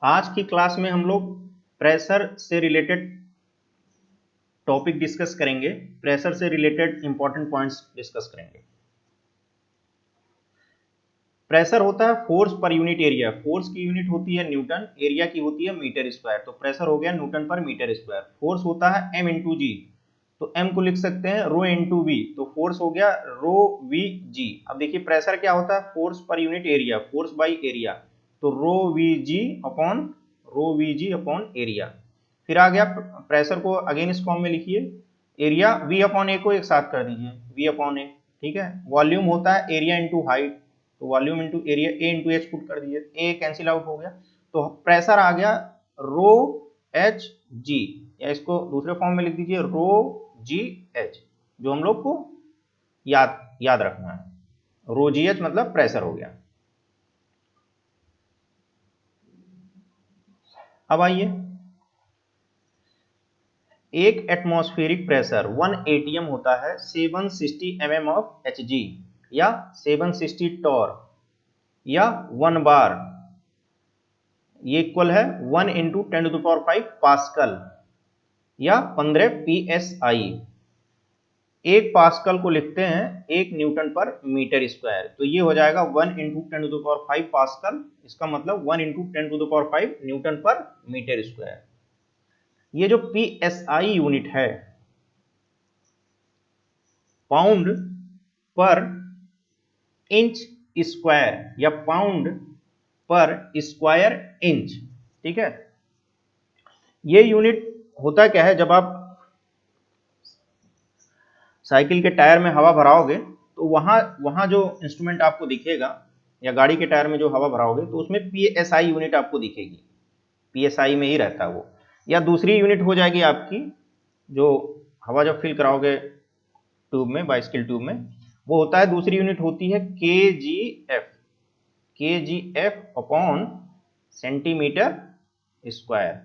आज की क्लास में हम लोग प्रेशर से रिलेटेड टॉपिक डिस्कस करेंगे। प्रेशर से रिलेटेड इंपॉर्टेंट पॉइंट्स डिस्कस करेंगे। प्रेशर होता है force per unit area. Force की यूनिट होती है न्यूटन, एरिया की होती है मीटर स्क्वायर। तो प्रेशर हो गया न्यूटन पर मीटर स्क्वायर। फोर्स होता है एम इंटू जी, तो एम को लिख सकते हैं रो इंटू वी, तो फोर्स हो गया रो वी जी। अब देखिए प्रेशर क्या होता है, force per unit area, force by area, तो रो वी जी अपॉन एरिया। फिर आ गया प्रेशर को अगेन इस फॉर्म में लिखिए, एरिया वी अपॉन ए को एक साथ कर दीजिए, वी अपॉन ए, ठीक है। वॉल्यूम होता है एरिया इंटू हाइट, तो वॉल्यूम इंटू एरिया, ए इंटू एच पुट कर दीजिए, ए कैंसिल आउट हो गया, तो प्रेशर आ गया रो एच जी, या इसको दूसरे फॉर्म में लिख दीजिए रो जी एच, जो हम लोग को याद रखना है। रो जी एच मतलब प्रेशर हो गया। अब आइए, एक एटमॉस्फेरिक प्रेशर 1 atm होता है 760 mm ऑफ एच जी, या 760 टॉर, या 1 बार, ये इक्वल है 1 इंटू 10⁵ पास्कल, या 15 psi। एक पास्कल को लिखते हैं 1 न्यूटन पर मीटर स्क्वायर, तो ये हो जाएगा 1 इंटू 10⁵ पास्कल, इसका मतलब 1 इंटू 10⁵ न्यूटन पर मीटर स्क्वायर। ये जो psi यूनिट है, पाउंड पर इंच स्क्वायर, या पाउंड पर स्क्वायर इंच, ठीक है। ये यूनिट होता क्या है, जब आप साइकिल के टायर में हवा भराओगे तो वहां जो इंस्ट्रूमेंट आपको दिखेगा, या गाड़ी के टायर में जो हवा भराओगे तो उसमें psi यूनिट आपको दिखेगी, psi में ही रहता है वो। या दूसरी यूनिट हो जाएगी आपकी, जो हवा जब फिल कराओगे ट्यूब में, बाइसिकल ट्यूब में, वो होता है, दूसरी यूनिट होती है के जी एफ अपॉन सेंटीमीटर स्क्वायर।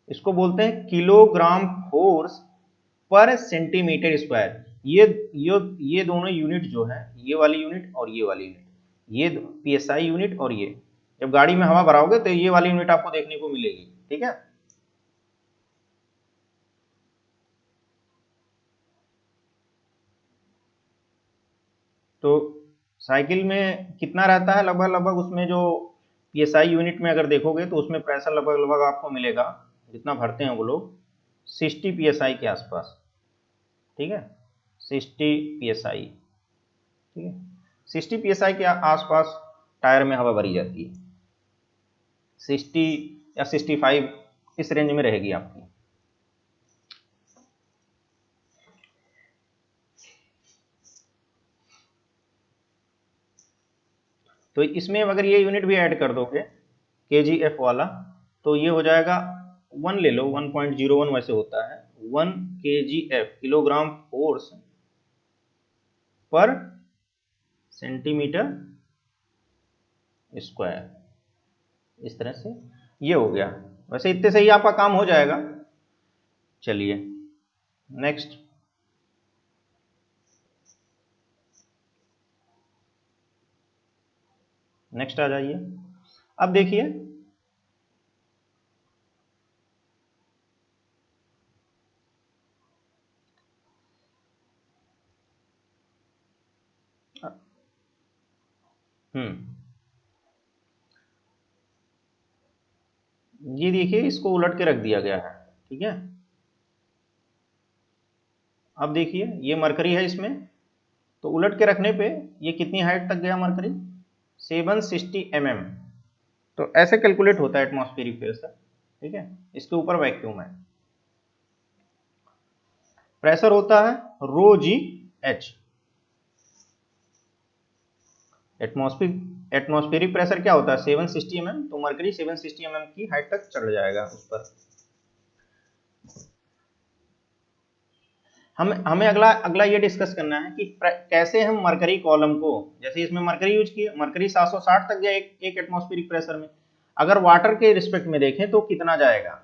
इसको बोलते हैं किलोग्राम फोर्स पर सेंटीमीटर स्क्वायर। ये दोनों यूनिट जो है, ये वाली यूनिट और ये वाली यूनिट, ये पीएसआई यूनिट, और ये जब गाड़ी में हवा भराओगे तो ये वाली यूनिट आपको देखने को मिलेगी, ठीक है। तो साइकिल में कितना रहता है लगभग लगभग, उसमें जो पीएसआई यूनिट में अगर देखोगे तो उसमें प्रेशर लगभग लगभग आपको मिलेगा, जितना भरते हैं वो लोग, 60 पीएसआई के आसपास, ठीक है, 60 पीएसआई, ठीक है। 60 psi के आसपास टायर में हवा भरी जाती है, 60 या 65 इस रेंज में रहेगी आपकी। तो इसमें अगर ये यूनिट भी ऐड कर दोगे kgf वाला, तो ये हो जाएगा 1 ले लो, 1.01 वैसे होता है, 1 kgf किलोग्राम फोर्स पर सेंटीमीटर स्क्वायर, इस तरह से ये हो गया। वैसे इतने से ही आपका काम हो जाएगा। चलिए नेक्स्ट, नेक्स्ट आ जाइए। अब देखिए, ये देखिए इसको उलट के रख दिया गया है, ठीक है। अब देखिए ये मरकरी है इसमें, तो उलट के रखने पे ये कितनी हाइट तक गया मरकरी, 760 mm। तो ऐसे कैलकुलेट होता है एटमॉस्फेरिक प्रेशर, ठीक है। इसके ऊपर वैक्यूम है। प्रेशर होता है रो जी एच। एटमॉस्फेरिक प्रेशर क्या होता है, 760 mm, तो मरकरी 760 mm की हाइट तक चढ़ जाएगा उस पर। हमें अगला ये डिस्कस करना है कि कैसे हम मरकरी कॉलम को, जैसे इसमें मरकरी यूज किया, मरकरी 760 तक गया एक एटमॉस्फेरिक प्रेशर में, अगर वाटर के रिस्पेक्ट में देखें तो कितना जाएगा।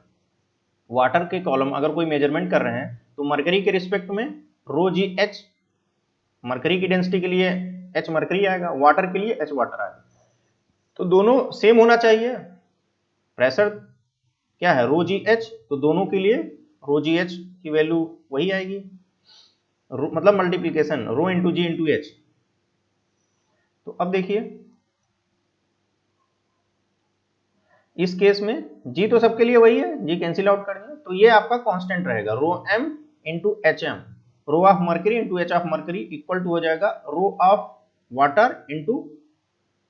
वाटर के कॉलम अगर कोई मेजरमेंट कर रहे हैं तो मरकरी के रिस्पेक्ट में रो जी एच, मरकरी की डेंसिटी के लिए एच मरकरी आएगा, वाटर के लिए एच वाटर आएगा, तो दोनों सेम होना चाहिए। प्रेशर क्या है, रो जी एच, तो दोनों के लिए रो जी एच की वैल्यू वही आएगी, मतलब मल्टीप्लीकेशन रो इंटू जी इंटू एच। तो अब देखिए इस केस में जी तो सबके लिए वही है, जी कैंसिल आउट कर दिया, तो ये आपका कांस्टेंट रहेगा रो M into H M, row of mercury into H of mercury equal to हो जाएगा rho of water into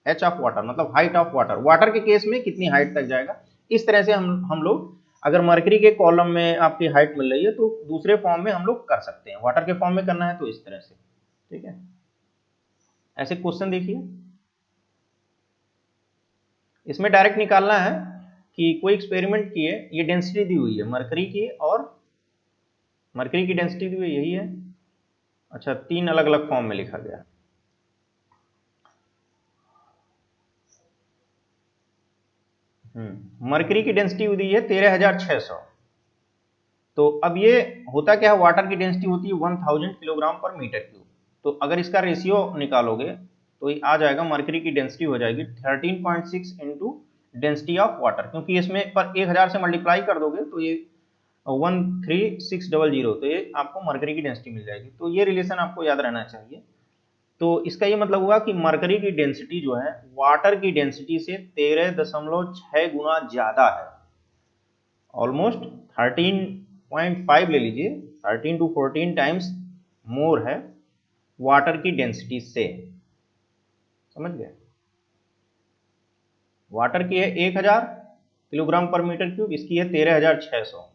H of water, मतलब हाइट ऑफ वाटर, वाटर के केस में कितनी हाइट तक जाएगा। इस तरह से हम लोग अगर मर्करी के कॉलम में आपकी हाइट मिल रही है तो दूसरे फॉर्म में हम लोग कर सकते हैं, वाटर के फॉर्म में करना है तो इस तरह से, ठीक है। ऐसे क्वेश्चन देखिए, इसमें डायरेक्ट निकालना है कि कोई एक्सपेरिमेंट किए, ये डेंसिटी दी हुई है मरकरी की, और मरकरी की डेंसिटी दी हुई यही है। अच्छा, तीन अलग अलग फॉर्म में लिखा गया है। मरकरी की डेंसिटी दी है 13,600। तो अब ये होता क्या है, वाटर की डेंसिटी होती है 1000 किलोग्राम पर मीटर क्यूब। तो अगर इसका रेशियो निकालोगे तो ये आ जाएगा, मरकरी की डेंसिटी हो जाएगी 13.6 इंटू डेंसिटी ऑफ वाटर, क्योंकि इसमें पर 1000 से मल्टीप्लाई कर दोगे तो ये 13600, तो ये आपको मरकरी की डेंसिटी मिल जाएगी। तो ये रिलेशन आपको याद रहना चाहिए। तो इसका ये मतलब हुआ कि मरकरी की डेंसिटी जो है वाटर की डेंसिटी से 13.6 गुना ज्यादा है, ऑलमोस्ट 13.5 ले लीजिए, 13 to 14 टाइम्स मोर है वाटर की डेंसिटी से, समझ गए। वाटर की है 1000 किलोग्राम पर मीटर क्यूब, इसकी है 13,600।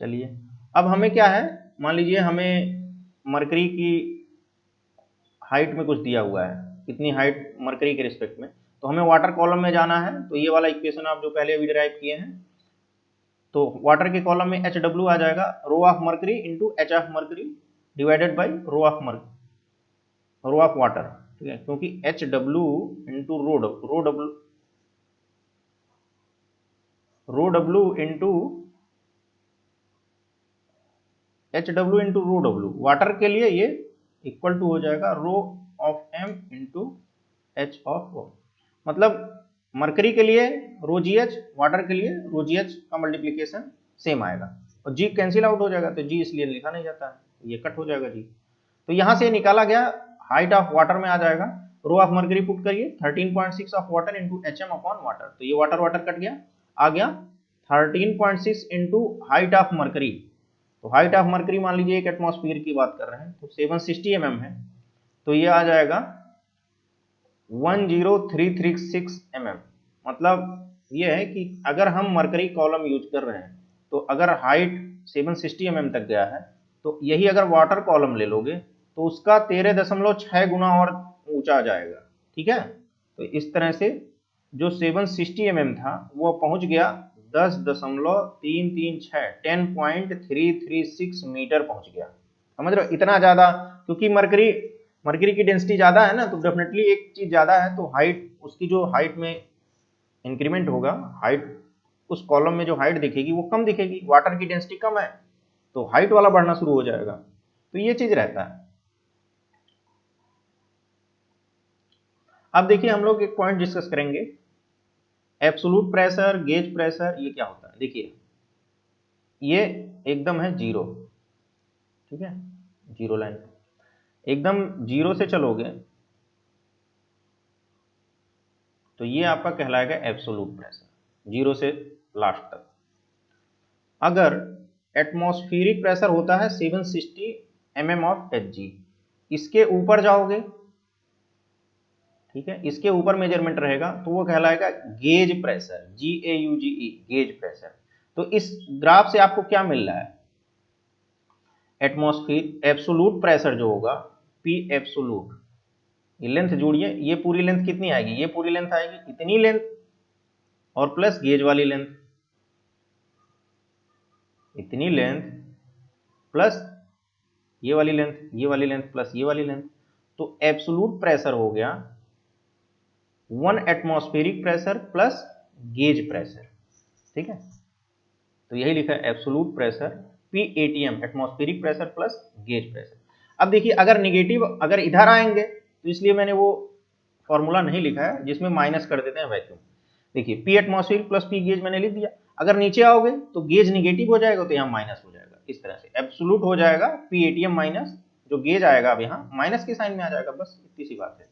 चलिए अब हमें क्या है, मान लीजिए हमें मरकरी की हाइट में कुछ दिया हुआ है, कितनी हाइट मरकरी के रिस्पेक्ट में, तो हमें वाटर कॉलम में जाना है। तो ये वाला इक्वेशन आप जो पहले अभी डिराइव किए हैं, तो वाटर के कॉलम में एच डब्ल्यू आ जाएगा, rho of mercury into H of mercury divided by rho of water, ठीक है, क्योंकि H W into rho W into H W into rho W, water के लिए ये इक्वल टू हो जाएगा rho of M into H of O, मतलब mercury के लिए रो जी एच, वाटर के लिए रो जी एच का मल्टीप्लीकेशन सेम आएगा, और जी कैंसिल आउट हो जाएगा, तो जी इसलिए लिखा नहीं जाता है, ये कट हो जाएगा जी। तो यहां से निकाला गया हाइट ऑफ वाटर में आ जाएगा, रो ऑफ मरकरी पुट करिए 13.6 of water into H M upon water, तो ये वाटर वाटर कट गया, आ गया 13.6 इंटू हाइट ऑफ मरकरी। तो हाइट ऑफ मरकरी मान लीजिए एक एटमॉस्फेयर की बात कर रहे हैं तो 760 mm है, तो ये आ जाएगा 10336 mm। मतलब ये है कि अगर हम मरकरी कॉलम यूज कर रहे हैं तो अगर हाइट 760 mm तक गया है, तो यही अगर वाटर कॉलम ले लोगे तो उसका 13.6 गुना और ऊंचा आ जाएगा, ठीक है। तो इस तरह से जो 760 mm था वो पहुंच गया 10.336 10.336 मीटर पहुंच गया, समझ रहे हो, इतना ज्यादा, क्योंकि मरकरी की डेंसिटी ज्यादा है ना, तो डेफिनेटली एक चीज ज्यादा है तो हाइट, उसकी जो हाइट में इंक्रीमेंट होगा, हाइट उस कॉलम में जो हाइट दिखेगी वो कम दिखेगी, वाटर की डेंसिटी कम है तो हाइट वाला बढ़ना शुरू हो जाएगा, तो ये चीज रहता है। अब देखिए हम लोग एक पॉइंट डिस्कस करेंगे, एब्सोलूट प्रेशर, गेज प्रेशर, ये क्या होता है। देखिए ये एकदम है जीरो, ठीक है, जीरो लाइन, एकदम जीरो से चलोगे तो ये आपका कहलाएगा एब्सोलूट प्रेशर, जीरो से लास्ट तक। अगर एटमॉस्फेरिक प्रेशर होता है 760 mm ऑफ Hg, इसके ऊपर जाओगे, ठीक है, इसके ऊपर मेजरमेंट रहेगा तो वो कहलाएगा gauge pressure, GAUGE, gauge pressure. तो इस ग्राफ से आपको क्या मिल रहा है, एटमॉस्फेयर एब्सोलूट प्रेशर जो होगा P एब्सोलूट, ये लेंथ जोड़िए, ये पूरी लेंथ कितनी आएगी, ये पूरी लेंथ आएगी इतनी लेंथ, और प्लस गेज वाली लेंथ इतनी लेंथ, प्लस ये वाली लेंथ, ये वाली लेंथ प्लस ये वाली लेंथ, तो एब्सोलूट प्रेशर हो गया 1 atmospheric pressure plus gauge pressure, ठीक है। तो यही लिखा है absolute pressure PATM, atmospheric pressure plus gauge pressure. अब देखिए अगर निगेटिव, अगर इधर आएंगे तो इसलिए मैंने वो फॉर्मूला नहीं लिखा है जिसमें माइनस कर देते हैं वैक्यूम, देखिए P atmospheric plus P gauge मैंने लिख दिया। अगर नीचे आओगे तो गेज निगेटिव हो जाएगा तो यहाँ माइनस हो जाएगा, इस तरह से एब्सोल्यूट हो जाएगा पी एटीएम माइनस, जो गेज आएगा अब यहाँ माइनस के साइन में आ जाएगा, बस इतनी सी बात है।